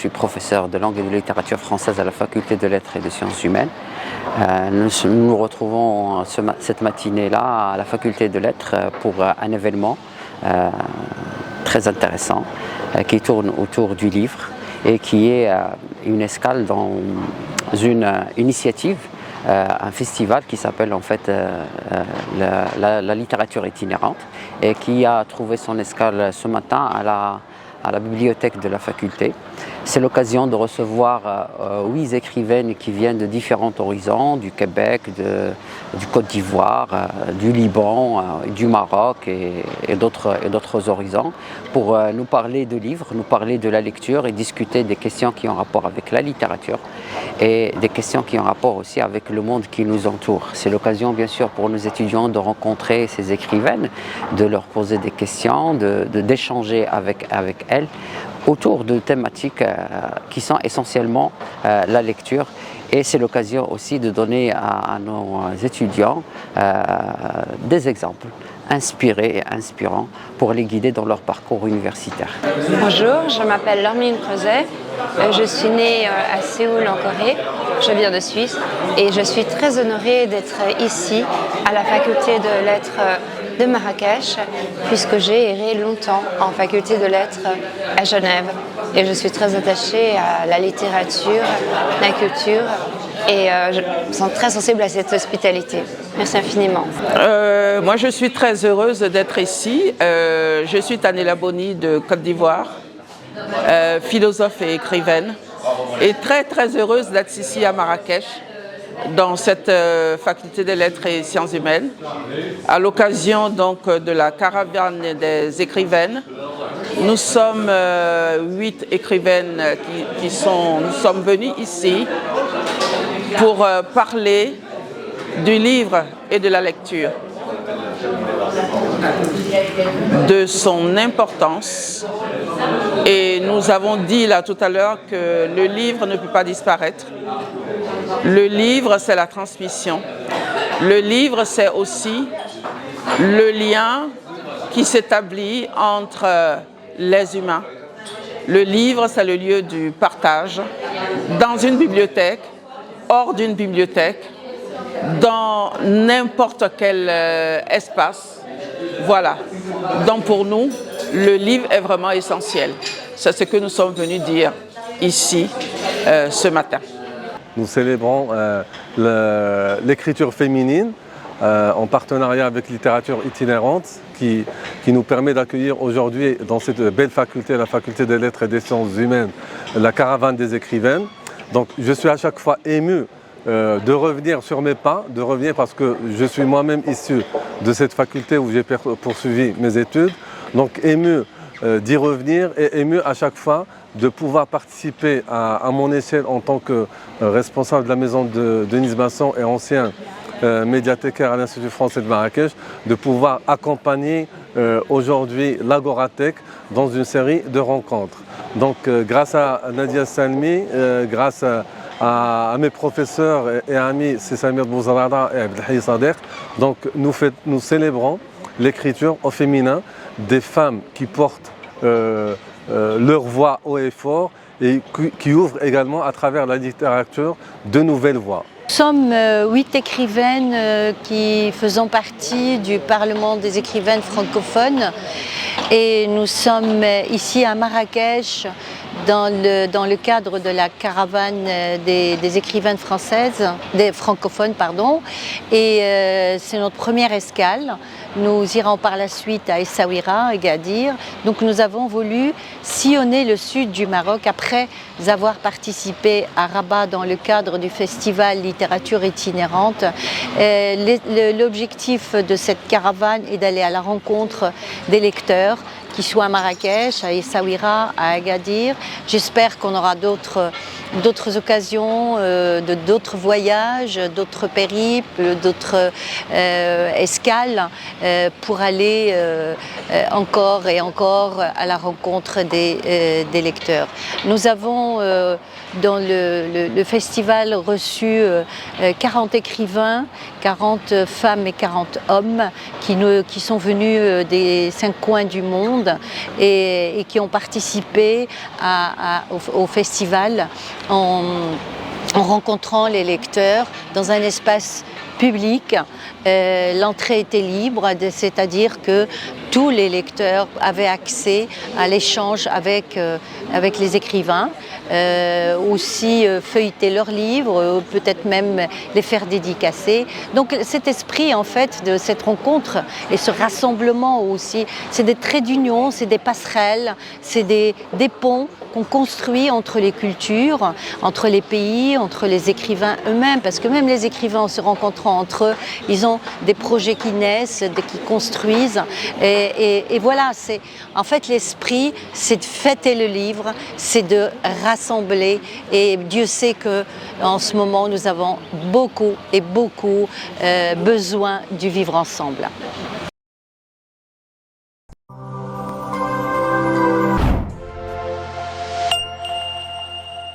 suis professeur de langue et de littérature française à la faculté de lettres et de sciences humaines. Nous nous retrouvons cette matinée-là à la faculté de lettres pour un événement très intéressant qui tourne autour du livre et qui est une escale dans une initiative, un festival qui s'appelle en fait la littérature itinérante et qui a trouvé son escale ce matin à la bibliothèque de la faculté. C'est l'occasion de recevoir 8 écrivaines qui viennent de différents horizons, du Québec, du Côte d'Ivoire, du Liban, du Maroc et d'autres horizons, pour nous parler de livres, nous parler de la lecture et discuter des questions qui ont rapport avec la littérature et des questions qui ont rapport aussi avec le monde qui nous entoure. C'est l'occasion bien sûr pour nos étudiants de rencontrer ces écrivaines, de leur poser des questions, d'échanger avec elles autour de thématiques qui sont essentiellement la lecture. Et c'est l'occasion aussi de donner à nos étudiants des exemples inspirés et inspirants pour les guider dans leur parcours universitaire. Bonjour, je m'appelle Lormine Creuset. Je suis née à Séoul en Corée. Je viens de Suisse et je suis très honorée d'être ici à la faculté de lettres de Marrakech, puisque j'ai erré longtemps en faculté de lettres à Genève. Et je suis très attachée à la littérature, la culture, et je suis très sensible à cette hospitalité. Merci infiniment. Moi, je suis très heureuse d'être ici. Je suis Tanela Boni de Côte d'Ivoire, philosophe et écrivaine, et très heureuse d'être ici à Marrakech, dans cette faculté des lettres et sciences humaines, à l'occasion donc de la caravane des écrivaines. Nous sommes 8 écrivaines nous sommes venues ici pour parler du livre et de la lecture, de son importance. Et nous avons dit là tout à l'heure que le livre ne peut pas disparaître. Le livre, c'est la transmission. Le livre, c'est aussi le lien qui s'établit entre les humains. Le livre, c'est le lieu du partage, dans une bibliothèque, hors d'une bibliothèque, dans n'importe quel espace. Voilà. Donc pour nous, le livre est vraiment essentiel. C'est ce que nous sommes venus dire ici ce matin. Nous célébrons l'écriture féminine en partenariat avec Littérature itinérante qui nous permet d'accueillir aujourd'hui dans cette belle faculté, la faculté des lettres et des sciences humaines, la caravane des écrivaines. Donc je suis à chaque fois ému de revenir sur mes pas, de revenir parce que je suis moi-même issu de cette faculté où j'ai poursuivi mes études. Donc ému d'y revenir et ému à chaque fois de pouvoir participer à mon échelle en tant que responsable de la maison de Denise Masson et ancien médiathécaire à l'Institut français de Marrakech, de pouvoir accompagner aujourd'hui l'Agorathèque dans une série de rencontres. Donc grâce à Nadia Salmi, grâce à mes professeurs et amis, c'est Samir Bouzarada et Abdelhaï Sadek, donc nous célébrons l'écriture au féminin des femmes qui portent leur voix haut et fort et qui ouvrent également à travers la littérature de nouvelles voies. Nous sommes 8 écrivaines qui faisons partie du Parlement des écrivaines francophones et nous sommes ici à Marrakech dans le cadre de la caravane des écrivaines françaises, des francophones pardon, et c'est notre première escale. Nous irons par la suite à Essaouira, à Agadir. Donc nous avons voulu sillonner le sud du Maroc après avoir participé à Rabat dans le cadre du festival Littérature itinérante. L'objectif de cette caravane est d'aller à la rencontre des lecteurs, qu'ils soient à Marrakech, à Essaouira, à Agadir. J'espère qu'on aura d'autres d'autres occasions, d'autres voyages, d'autres périples, d'autres escales pour aller encore et encore à la rencontre des lecteurs. Nous avons dans le festival reçu 40 écrivains, 40 femmes et 40 hommes qui sont venus des 5 coins du monde et qui ont participé au festival en rencontrant les lecteurs dans un espace public. L'entrée était libre, c'est-à-dire que tous les lecteurs avaient accès à l'échange avec les écrivains, aussi feuilleter leurs livres, peut-être même les faire dédicacer. Donc cet esprit en fait de cette rencontre et ce rassemblement aussi, c'est des traits d'union, c'est des passerelles, c'est des ponts qu'on construit entre les cultures, entre les pays, entre les écrivains eux-mêmes, parce que même les écrivains en se rencontrant entre eux, ils ont des projets qui naissent, qui construisent, et voilà, c'est en fait l'esprit, c'est de fêter le livre, c'est de rassembler, et Dieu sait que en ce moment nous avons beaucoup besoin du vivre ensemble.